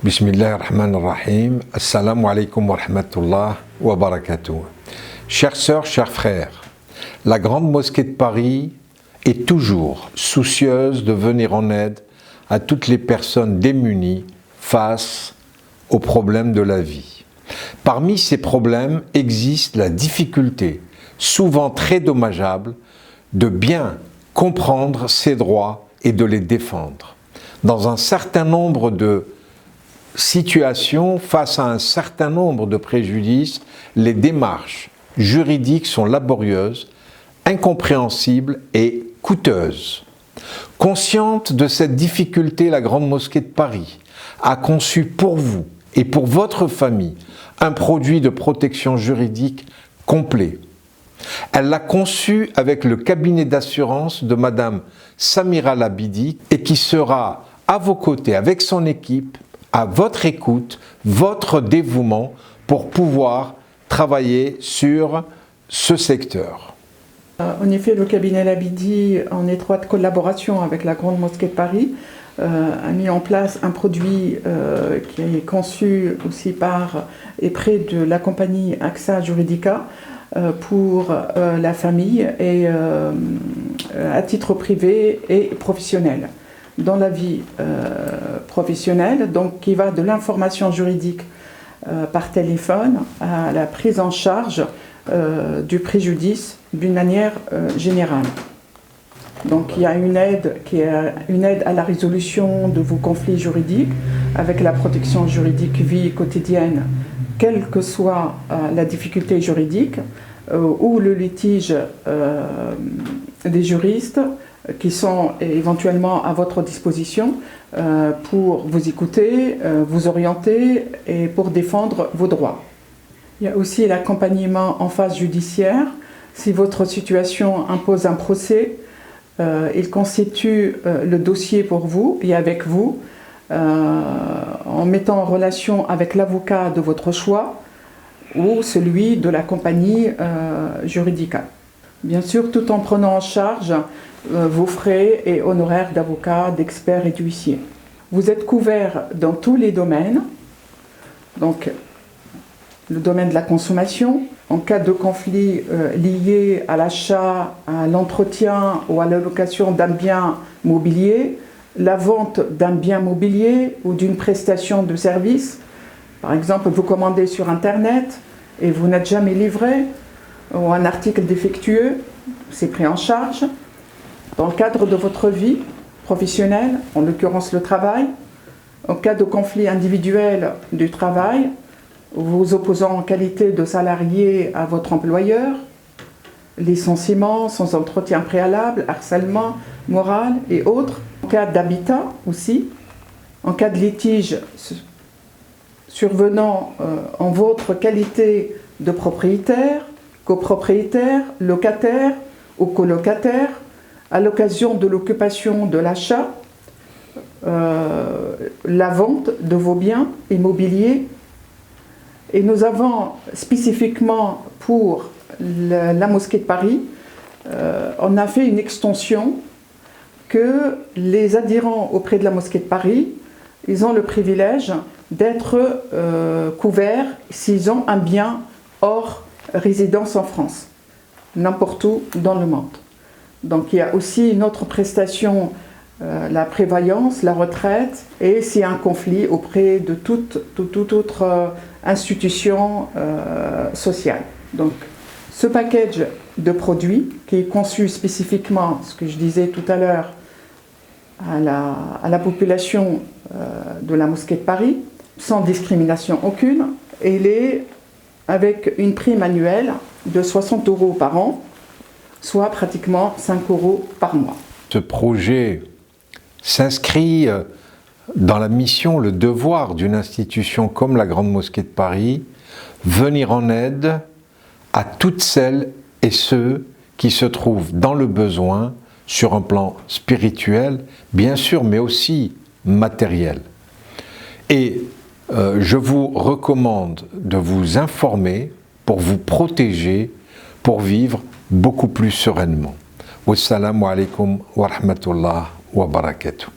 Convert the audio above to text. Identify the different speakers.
Speaker 1: Bismillahirrahmanirrahim. Assalamu alaikum wa rahmatullah wa barakatuh. Chères sœurs, chers frères, la Grande Mosquée de Paris est toujours soucieuse de venir en aide à toutes les personnes démunies face aux problèmes de la vie. Parmi ces problèmes existe la difficulté, souvent très dommageable, de bien comprendre ses droits et de les défendre. Dans un certain nombre de situations, face à un certain nombre de préjudices, les démarches juridiques sont laborieuses, incompréhensibles et coûteuses. Consciente de cette difficulté, la Grande Mosquée de Paris a conçu pour vous et pour votre famille un produit de protection juridique complet. Elle l'a conçu avec le cabinet d'assurance de Madame Samira Labidi et qui sera à vos côtés avec son équipe, à votre écoute, votre dévouement pour pouvoir travailler sur ce secteur.
Speaker 2: En effet, le cabinet Labidi, en étroite collaboration avec la Grande Mosquée de Paris, a mis en place un produit qui est conçu aussi par et près de la compagnie AXA Juridica pour la famille et à titre privé et professionnel. Dans la vie professionnelle, donc qui va de l'information juridique par téléphone à la prise en charge du préjudice d'une manière générale. Donc il y a une aide qui est une aide à la résolution de vos conflits juridiques avec la protection juridique vie quotidienne, quelle que soit la difficulté juridique ou le litige des juristes qui sont éventuellement à votre disposition pour vous écouter, vous orienter et pour défendre vos droits. Il y a aussi l'accompagnement en phase judiciaire. Si votre situation impose un procès, il constitue le dossier pour vous et avec vous en mettant en relation avec l'avocat de votre choix ou celui de la compagnie juridique. Bien sûr, tout en prenant en charge vos frais et honoraires d'avocat, d'expert et d'huissier. Vous êtes couvert dans tous les domaines, donc le domaine de la consommation, en cas de conflit lié à l'achat, à l'entretien ou à la location d'un bien mobilier, la vente d'un bien mobilier ou d'une prestation de service. Par exemple, vous commandez sur Internet et vous n'êtes jamais livré, ou un article défectueux, c'est pris en charge. Dans le cadre de votre vie professionnelle, en l'occurrence le travail, en cas de conflit individuel du travail, vous opposant en qualité de salarié à votre employeur, licenciement sans entretien préalable, harcèlement moral et autres. En cas d'habitat aussi, en cas de litige survenant en votre qualité de propriétaire, copropriétaire, locataire ou colocataire, à l'occasion de l'occupation de l'achat, la vente de vos biens immobiliers. Et nous avons spécifiquement pour la Mosquée de Paris, on a fait une extension que les adhérents auprès de la Mosquée de Paris, ils ont le privilège d'être couverts s'ils ont un bien hors résidence en France, n'importe où dans le monde. Donc il y a aussi une autre prestation, la prévoyance, la retraite, et s'il y a un conflit auprès de toute autre institution sociale. Donc ce package de produits qui est conçu spécifiquement, ce que je disais tout à l'heure, à la population de la Mosquée de Paris, sans discrimination aucune, et il est avec une prime annuelle de 60 € par an, soit pratiquement 5 € par mois.
Speaker 1: Ce projet s'inscrit dans la mission, le devoir d'une institution comme la Grande Mosquée de Paris, venir en aide à toutes celles et ceux qui se trouvent dans le besoin sur un plan spirituel, bien sûr, mais aussi matériel. Et je vous recommande de vous informer pour vous protéger, pour vivre beaucoup plus sereinement. Wassalamu alaikum wa rahmatullah wa barakatuh.